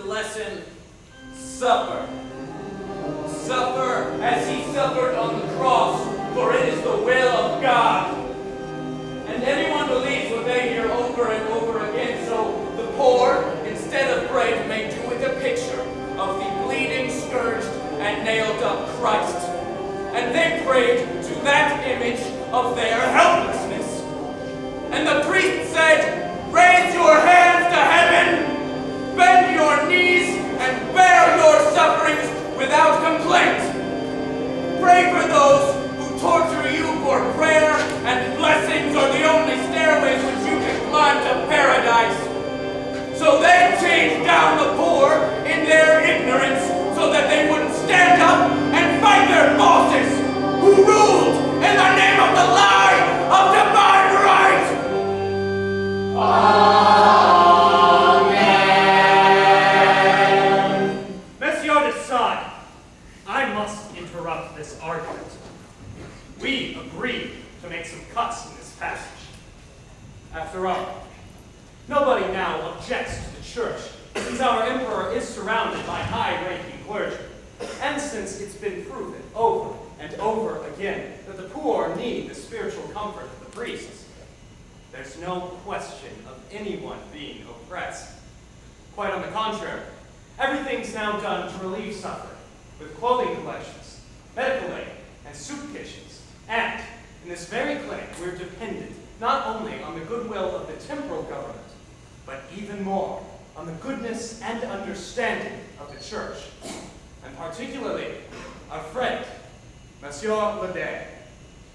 lesson, suffer. Suffer as he suffered on the cross, for it is the will of God. And anyone believes what they hear over and over again, so the poor, instead of bread, may do with a picture of the bleeding, scourged, and nailed up Christ. And they prayed to that image of their helplessness. And the priest said, "Raise your hands to heaven, bend your knees, and bear your sufferings without complaint. Pray for those who torture you, for prayer and blessings are the only stairways which you can climb to paradise." So they chained down the poor in their ignorance so that they wouldn't stand up and fight their bosses who ruled in the name of the lie of divine right. Amen. Monsieur de Sade, I must interrupt this argument. We agreed to make some cuts in this passage. After all, nobody now objects to the church, since our emperor is surrounded by high-ranking clergy, and since it's been proven over and over again that the poor need the spiritual comfort of the priests. There's no question of anyone being oppressed. Quite on the contrary, everything's now done to relieve suffering, with clothing collections, medical aid, and soup kitchens. And in this very clinic, we're dependent not only on the goodwill of the temporal government, but even more on the goodness and understanding of the church, and particularly our friend, Monsieur Sade.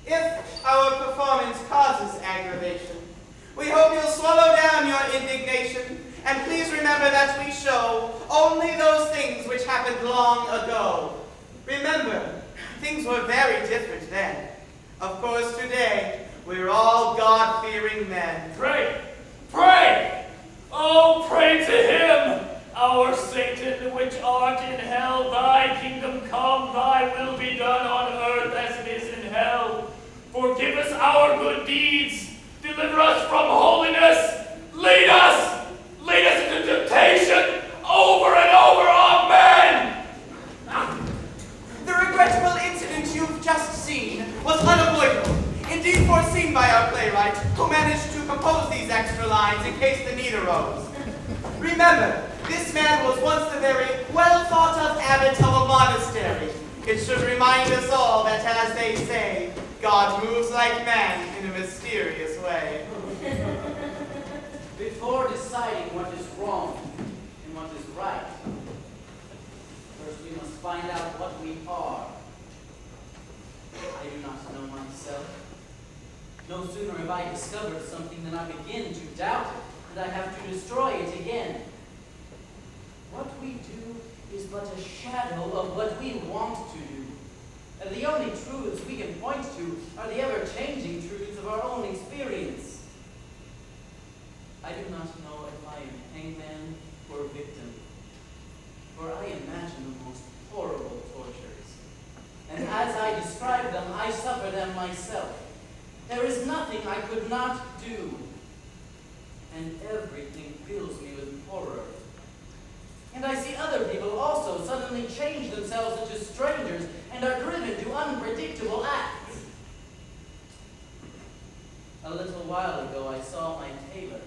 If our performance causes aggravation, we hope you'll swallow down your indignation, and please remember that we show only those things which happened long ago. Remember, things were very different then. Of course, today, we're all God-fearing men. Pray! Pray! Oh, pray to him! Our Satan, which art in hell, thy kingdom come, thy will be done on earth as it is in hell. Forgive us our good deeds, deliver us from holiness, lead us into temptation, over and over, amen! The regrettable incident you've just seen was unavoidable, indeed foreseen by our playwright, who managed to compose these extra lines in case the need arose. Remember, this man was once the very well-thought-of abbot of a monastery. It should remind us all that, as they say, God moves like man in a mysterious way. Before deciding what is wrong and what is right, first we must find out what we are. I do not know myself. No sooner have I discovered something than I begin to doubt it, and I have to destroy it again. What we do is but a shadow of what we want to do. And the only truths we can point to are the ever-changing truths of our own experience. I do not know if I am hangman or victim, for I imagine the most horrible tortures. And as I describe them, I suffer them myself. There is nothing I could not do, and everything fills me with horror. And I see other people also suddenly change themselves into strangers and are driven to unpredictable acts. A little while ago I saw my tailor,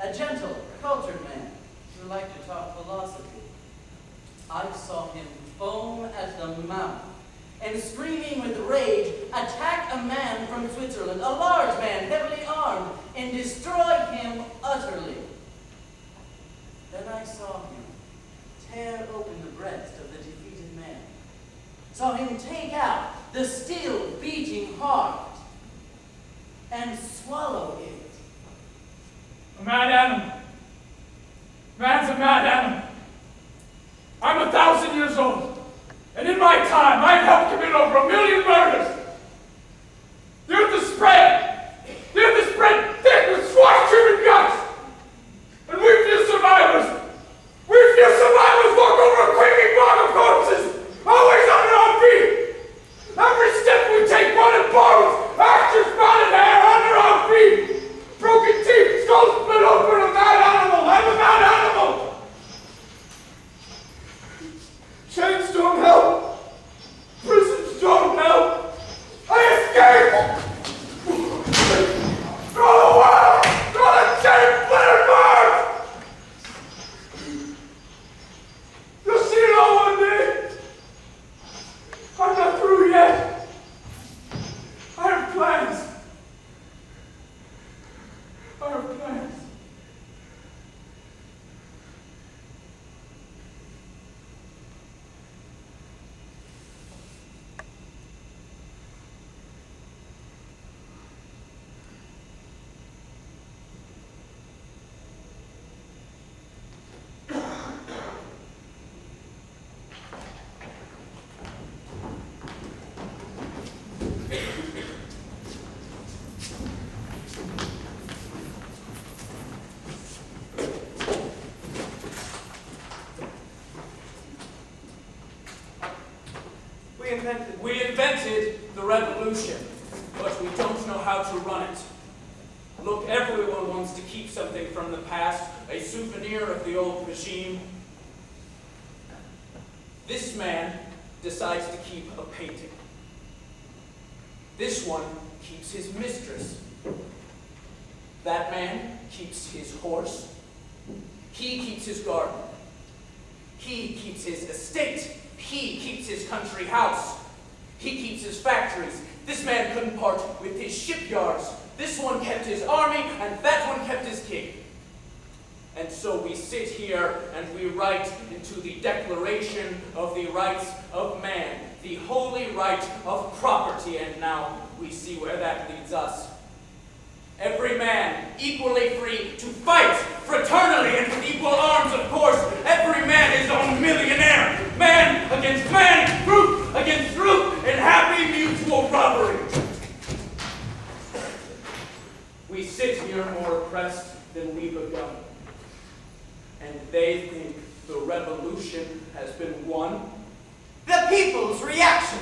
a gentle, cultured man who liked to talk philosophy. I saw him foam at the mouth and, screaming with rage, attack a man from Switzerland, a large man, heavily armed, and destroy him utterly. Then I saw him tear open the breast of the defeated man, saw him take out the still beating heart and swallow it. A mad animal. Man's a mad animal. I'm 1,000 years old, and in my time, I've helped commit over 1 million murders. The earth is spread. The earth is spread thick with squashed human guts. And we few survivors walk over a quaking bog of corpses, always on our feet. Every step we take, blood and bones, ashes, spotted hair under our feet. Broken teeth, skulls split open, a mad animal. I'm a mad animal. our plans. We invented the revolution, but we don't know how to run it. Look, everyone wants to keep something from the past, a souvenir of the old regime. This man decides to keep a painting. This one keeps his mistress. That man keeps his horse. He keeps his garden. He keeps his estate. He keeps his country house. He keeps his factories. This man couldn't part with his shipyards. This one kept his army, and that one kept his king. And so we sit here and we write into the Declaration of the Rights of Man, the holy right of property, and now we see where that leads us. Every man equally free to fight fraternally and with equal arms, of course. Every man his own millionaire. Man against man, group against group, in happy mutual robbery. We sit here more oppressed than we begun. And they think the revolution has been won. The people's reaction.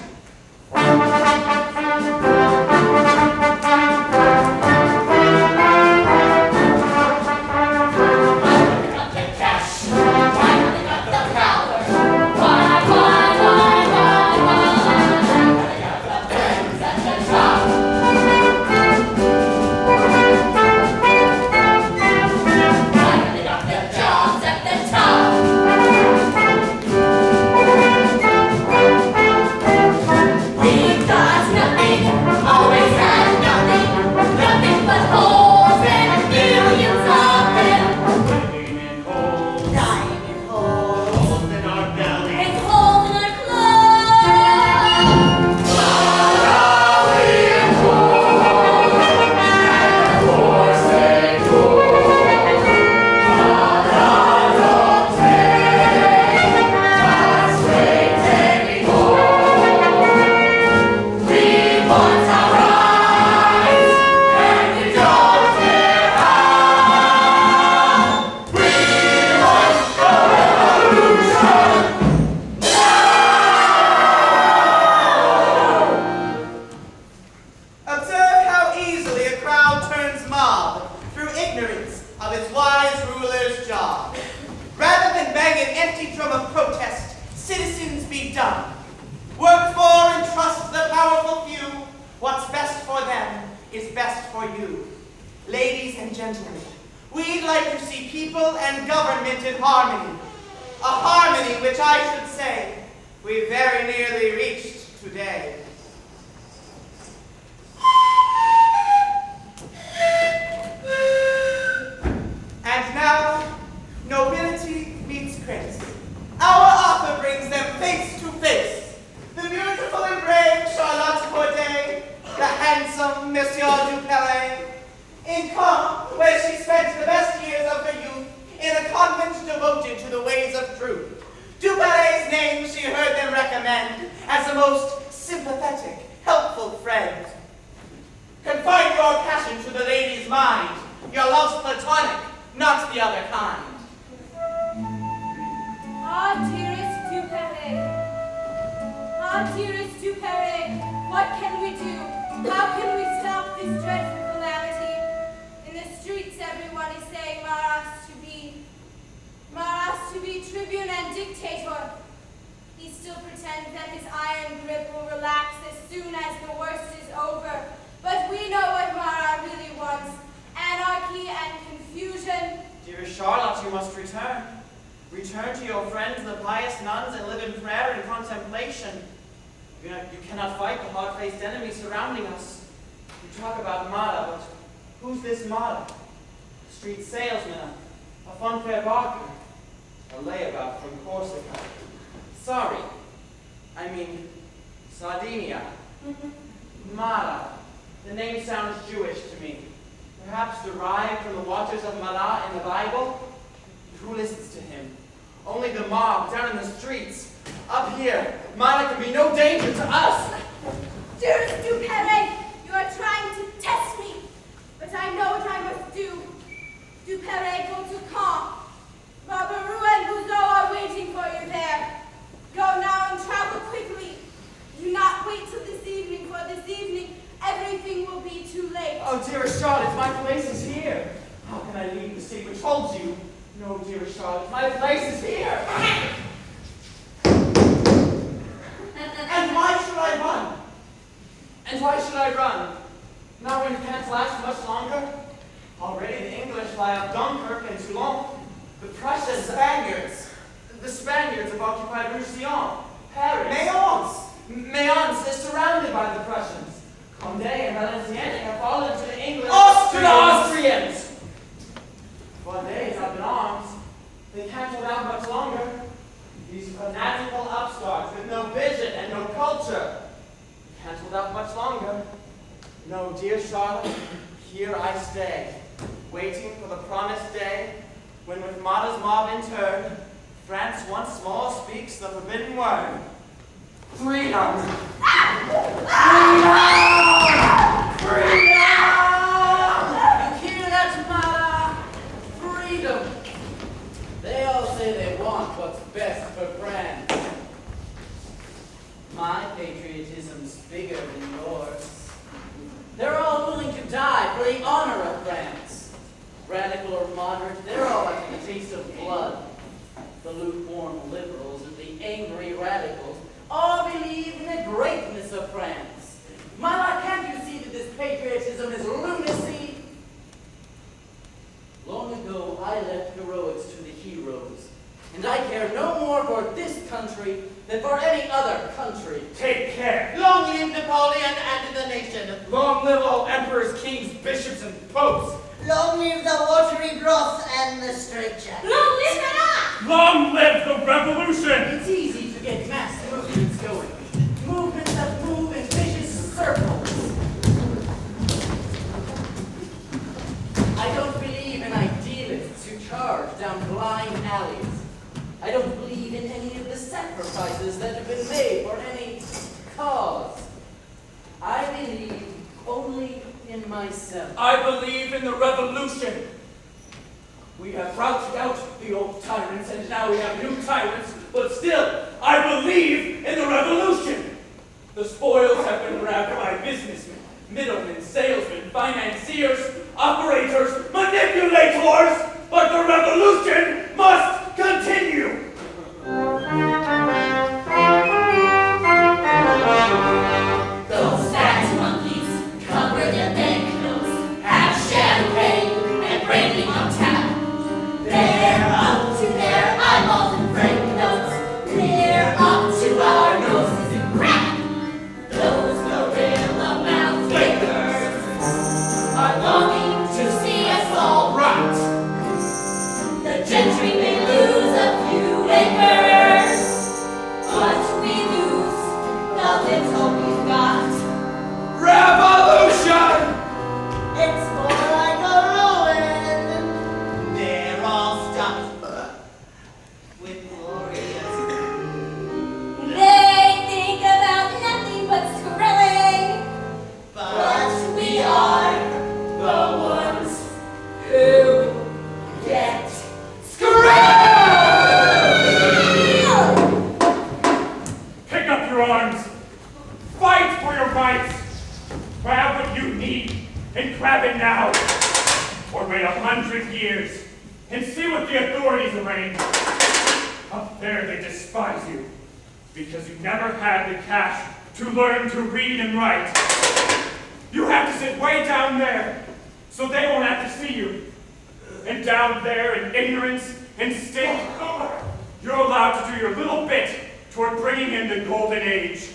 street salesman, a funfair barker, a layabout from Corsica. Sorry, I mean Sardinia. Marat. The name sounds Jewish to me. Perhaps derived from the waters of Marat in the Bible? Who listens to him? Only the mob down in the streets. Up here, Marat can be no danger to us. Dearest Dupere, you are trying to test me, but I know what I must do. Dupere, go to Caen. Barbarou and Bouzou are waiting for you there. Go now and travel quickly. Do not wait till this evening, for this evening everything will be too late. Oh, dearest Charlotte, my place is here. How can I leave the city which holds you? No, dearest Charlotte, my place is here. And why should I run? And why should I run? Now when it can't last much longer? Already the English lie up Dunkirk and Toulon. The Prussians, the Spaniards have occupied Roussillon, Paris. Mayence is surrounded by the Prussians. Condé and Valenciennes have fallen to the English. To the Austrians! Condé is up in arms. They can't hold out much longer. These fanatical upstarts with no vision and no culture. They can't hold out much longer. No, dear Charlotte, here I stay, waiting for the promised day when with Mata's mob in turn, France once more speaks the forbidden word. Freedom! Freedom! You hear that, Mara? Freedom. They all say they want what's best for France. My patriotism's bigger than yours. They're all willing to die for the honor of France. Radical or moderate, they're all after the taste of blood. The lukewarm liberals and the angry radicals all believe in the greatness of France. Mara, can't you see that this patriotism is lunacy? Long ago, I left heroics to the heroes, and I care no more for this country than for any other country. Take care. Long live Napoleon and the nation! Long live all emperors, kings, bishops, and popes. Long live the watery broth and the straitjacket. Long live Marat! Long live the revolution. It's easy to get mass movements going. Movements that move in vicious circles. I don't believe in idealists who charge down blind alleys. I don't believe in any of the sacrifices that have been made for any cause. I believe only in myself. I believe in the revolution. We have routed out the old tyrants, and now we have new tyrants, but still, I believe in the revolution. The spoils have been grabbed by businessmen, middlemen, salesmen, financiers, operators, manipulators, but the revolution must continue. Those fat monkeys come with their banknotes, have champagne and brandy on tap. They're up to their eyeballs in frank notes. We're up to our noses in crack. Those gorilla mouth flickers are longing to see us all rot. The gentry may lose a few acres, but we lose the little we've got. Revolution! It's more like a ruin. They're all stuffed with glorious. They think about nothing but thrilling. But we are the ones who get Pick up your arms. Fight for your rights. Grab what you need and grab it now. Or wait 100 years and see what the authorities arrange. Up there they despise you because you never had the cash to learn to read and write. You have to sit way down there so they won't have to see you. And down there in ignorance and stink, you're allowed to do your little bit toward bringing in the golden age,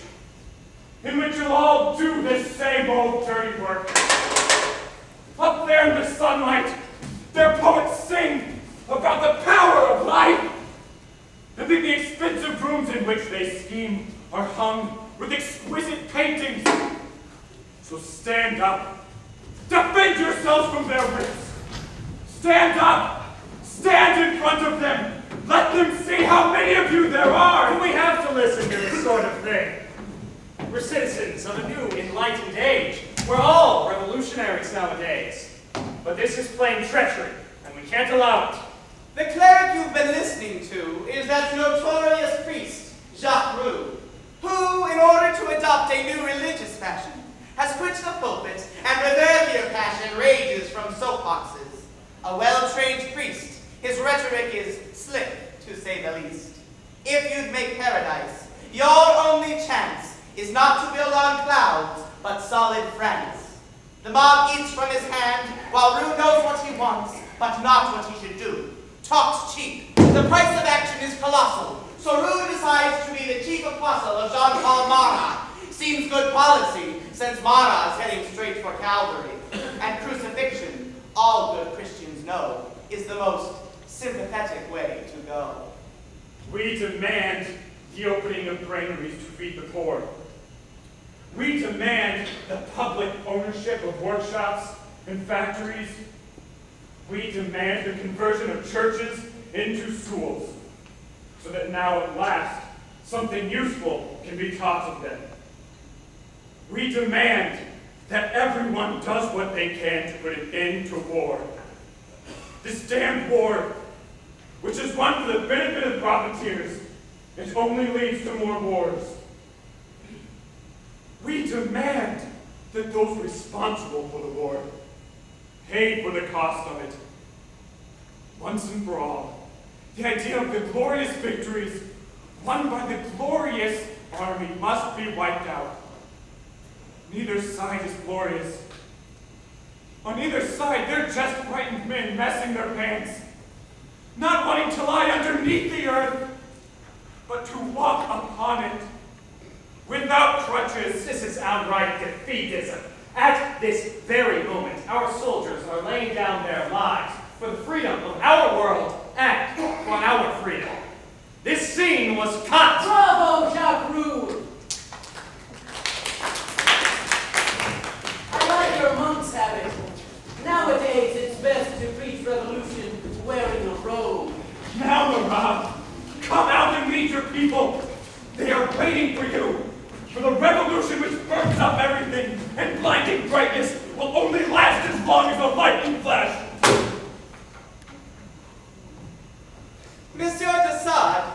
in which you'll all do this same old dirty work. Up there in the sunlight, Their poets sing about the power of life. And in the expensive rooms in which they scheme are hung with exquisite paintings. So stand up. Defend yourselves from their wits. Stand up. Stand in front of them. Let them see how many of you there are. Do we have to listen to this sort of thing? We're citizens of a new enlightened age. We're all revolutionaries nowadays. But this is plain treachery, and we can't allow it. The cleric you've been listening to is that notorious priest, Jacques Roux, who, in order to adopt a new religious fashion, has quit the pulpit and with earlier passion rages from soapboxes. A well-trained priest, his rhetoric is slick, to say the least. If you'd make paradise, your only chance is not to build on clouds, but solid friends. The mob eats from his hand, while Roux knows what he wants, but not what he should do. Talks cheap. The price of action is colossal. So Roux decides to be the chief apostle of Jean-Paul Marat. Seems good policy, since Marat is heading straight for Calvary. And crucifixion, all good Christians know, is the most sympathetic way to go. We demand the opening of granaries to feed the poor. We demand the public ownership of workshops and factories. We demand the conversion of churches into schools, so that now at last something useful can be taught of them. We demand that everyone does what they can to put an end to war. This damned war, which is won for the benefit of profiteers, it only leads to more wars. We demand that those responsible for the war pay for the cost of it. Once and for all, the idea of the glorious victories won by the glorious army must be wiped out. Neither side is glorious. On either side, they're just frightened men messing their pants, not wanting to lie underneath the earth, but to walk upon it without crutches. This is outright defeatism. At this very moment, our soldiers are laying down their lives for the freedom of our world and for our freedom. This scene was cut. Bravo, Jacques Roux! I like your monk's habit. Nowadays, it's best to preach revolution wearing a robe. Now, Marat, come out and meet your people. They are waiting for you. For the revolution which burns up everything and blinding brightness will only last as long as a lightning flash. Monsieur de Sade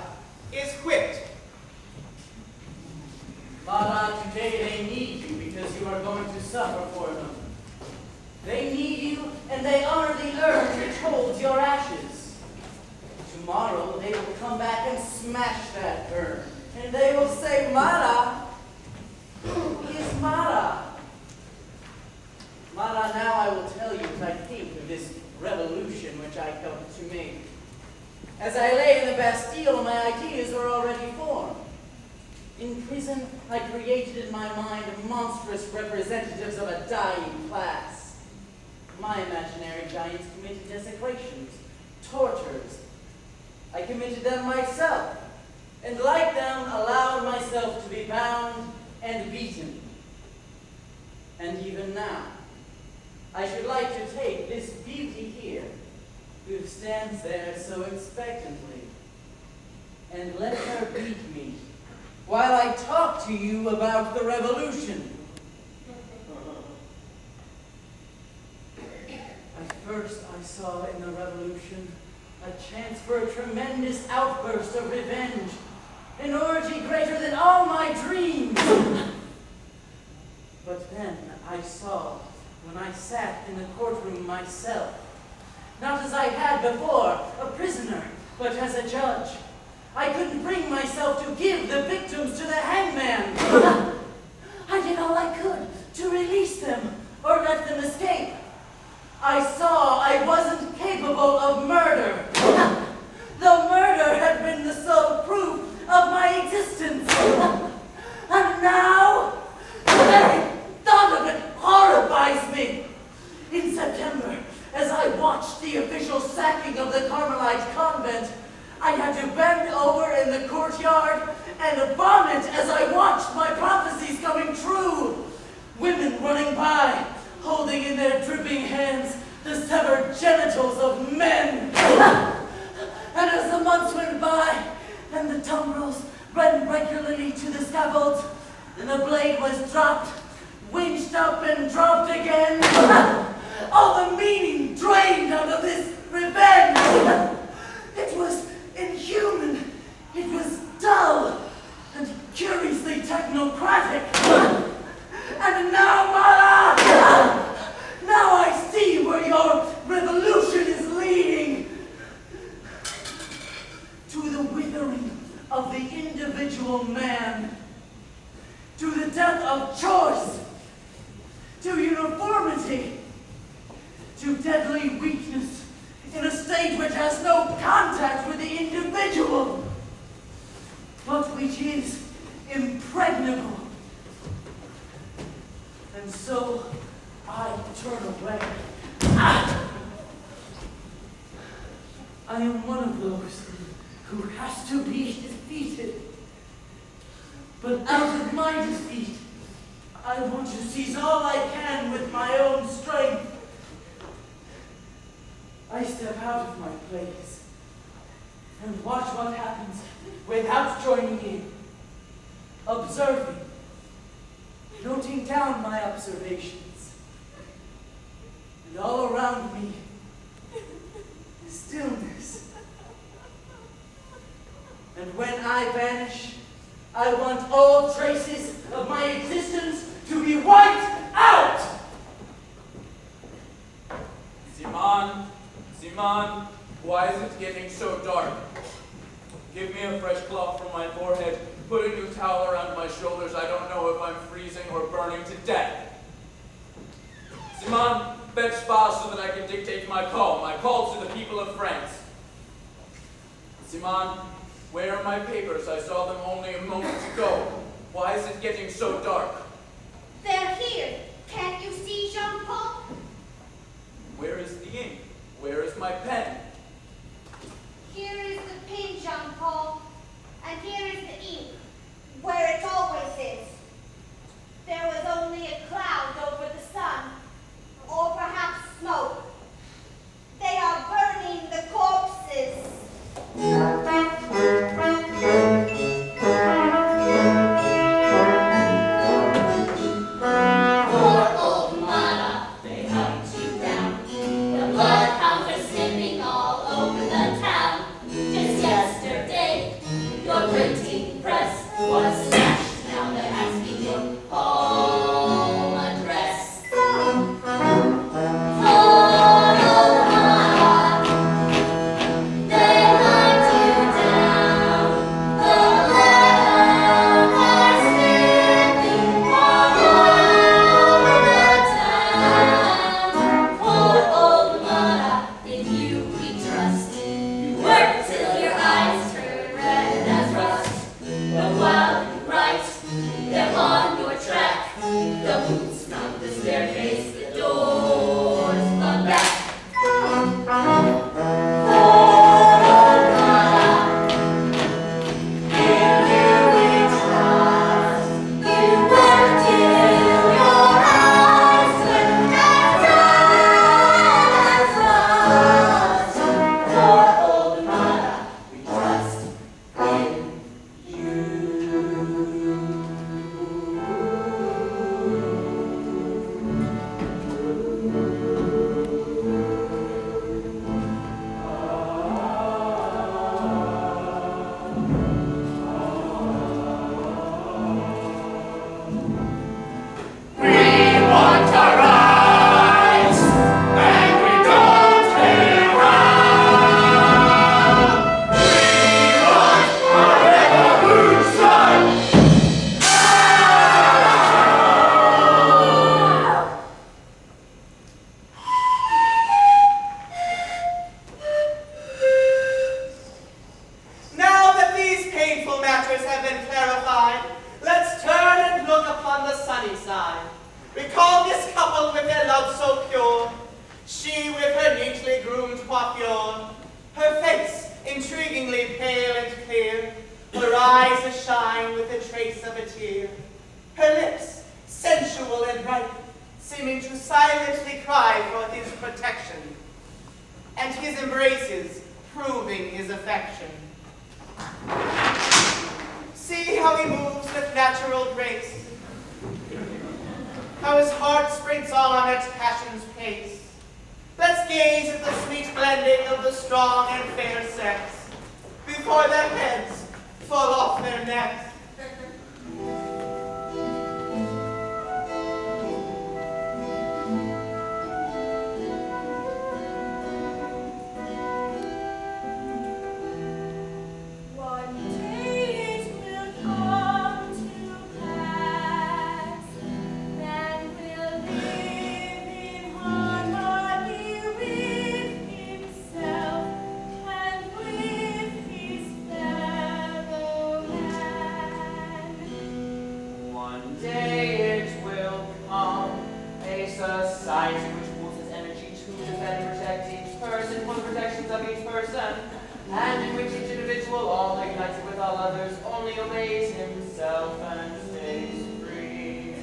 is whipped. Marat, today they need you because you are going to suffer for them. They need you, and they honor the urn which holds your ashes. Tomorrow they will come back and smash that urn, and they will say, Marat, who is Marat? Marat, now I will tell you what I think of this revolution which I come to make. As I lay in the Bastille, my ideas were already formed. In prison, I created in my mind monstrous representatives of a dying class. My imaginary giants committed desecrations, tortures. I committed them myself, and like them, allowed myself to be bound and beaten. And even now, I should like to take this beauty here, who stands there so expectantly, and let her beat me, while I talk to you about the revolution. At first I saw in the revolution a chance for a tremendous outburst of revenge, an orgy greater than all my dreams. But then I saw, when I sat in the courtroom myself, not as I had before, a prisoner, but as a judge, I couldn't bring myself to give the victims to the hangman. I did all I could to release them or let them escape. I saw I wasn't capable of murder. Though murder had been the sole proof of my existence. And now, the very thought of it horrifies me. In September, as I watched watched the official sacking of the Carmelite convent, I had to bend over in the courtyard and vomit as I watched my prophecies coming true. Women running by, holding in their dripping hands the severed genitals of men. And as the months went by, and the tumbrils ran regularly to the scaffold, and the blade was dropped, winched up and dropped again, all the meaning drained out of this revenge. It was inhuman, it was dull, and curiously technocratic. And now, Marat, now I see where your revolution is leading. To the withering of the individual man, to the death of choice, to uniformity, to deadly weakness in a state which has no contact with the individual, but which is impregnable. And so I turn away. I am one of those who has to be defeated. But out of my defeat, I want to seize all I can with my own strength. I step out of my place and watch what happens without joining in, observing, noting down my observations. And all around me, stillness. And when I vanish, I want all traces of my existence to be wiped out! Simon, why is it getting so dark? Give me a fresh cloth from my forehead, put a new towel around my shoulders. I don't know if I'm freezing or burning to death. Simon, fetch spas so that I can dictate my call to the people of France. Simon, where are my papers? I saw them only a moment ago. Why is it getting so dark? They're here. Can't you see, Jean-Paul? Where is the ink? Where is my pen? Here is the pen, Jean-Paul. And here is the ink, where it always is. There was only a cloud over the sun, or perhaps smoke. They are burning the corpses. Poor old Marat, they hunt you down. The bloodhounds are sniffing eyes ashine with a trace of a tear, her lips, sensual and ripe, seeming to silently cry for his protection, and his embraces proving his affection. See how he moves with natural grace, how his heart sprints on at passion's pace. Let's gaze at the sweet blending of the strong and fair sex, before their heads fall off their necks. And in which each individual, although united with all others, only obeys himself and stays free.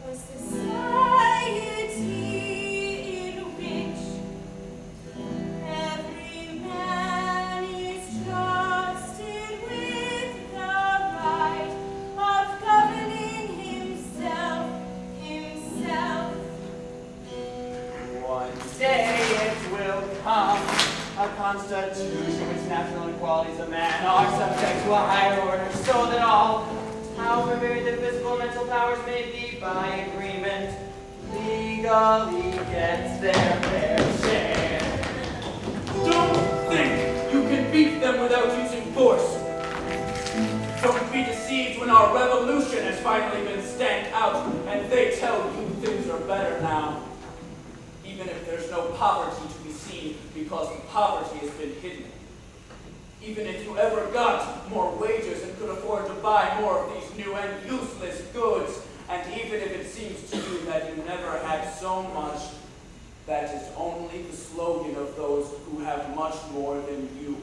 A society in which every man is trusted with the right of governing himself. One day it will come, a constitution which natural inequalities of man are subject to a higher order, so that all, however varied their physical and mental powers may be, by agreement, legally gets their fair share. Don't think you can beat them without using force. Don't be deceived when our revolution has finally been stamped out and they tell you things are better now. Even if there's no poverty to be seen because the poverty has been hidden. Even if you ever got more wages and could afford to buy more of these new and useless goods, and even if it seems to you that you never had so much, that is only the slogan of those who have much more than you.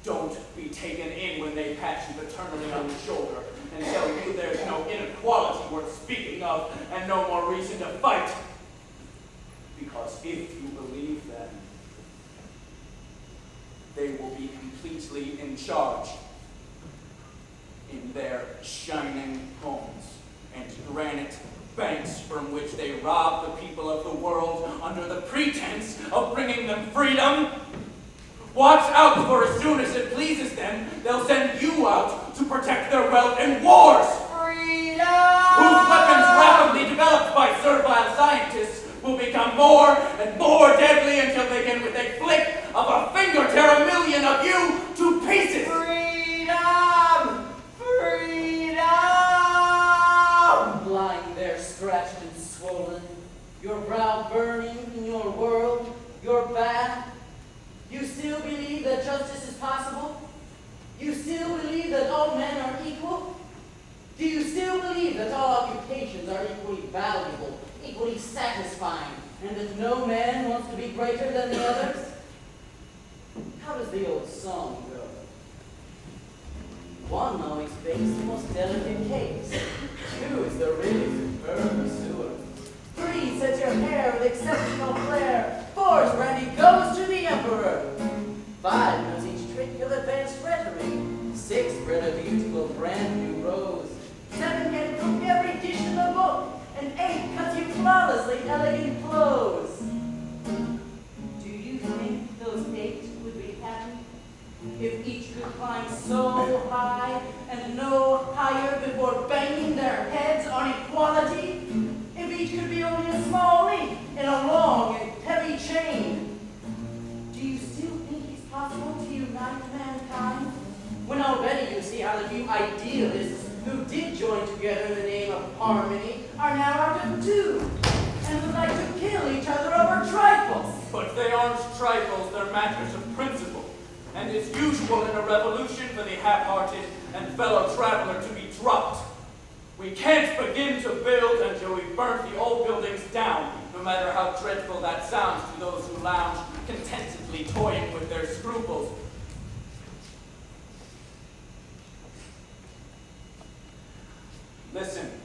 Don't be taken in when they pat you paternally on the shoulder and tell you there's no inequality worth speaking of and no more reason to fight. Because if you believe them, they will be completely in charge in their shining homes and granite banks from which they rob the people of the world under the pretense of bringing them freedom. Watch out, for as soon as it pleases them, they'll send you out to protect their wealth in wars. Freedom! Whose weapons rapidly developed by servile scientists will become more and more deadly until they can, with a flick of a finger, tear a million of you to pieces. Freedom! Freedom! Lying there scratched and swollen, your brow burning in your world, your back. You still believe that justice is possible? You still believe that all men are equal? Do you still believe that all occupations are equally valuable, equally satisfying, and that no man wants to be greater than the others? How does the old song go? One always bakes the most delicate cakes. Two is the really superb pursuer. 3 sets your hair with exceptional flair. 4's brandy goes to the emperor. 5 knows each trick of advanced rhetoric. 6 bred a beautiful brand new rose. 7 can cook every dish in the book. And 8 cuts you flawlessly elegant clothes. Do you think those 8 would be happy if each could climb so high and no higher before banging their heads on equality? If each could be only a small link in a long and heavy chain? Do you still think it's possible to unite mankind? When already you see how the few idealists who did join together in the name of harmony are now out of tune and would like to kill each other over trifles. But they aren't trifles, they're matters of principle. And it's usual in a revolution for the half-hearted and fellow traveler to be dropped. We can't begin to build until we've burnt the old buildings down, no matter how dreadful that sounds to those who lounge, contentedly toying with their scruples. Listen.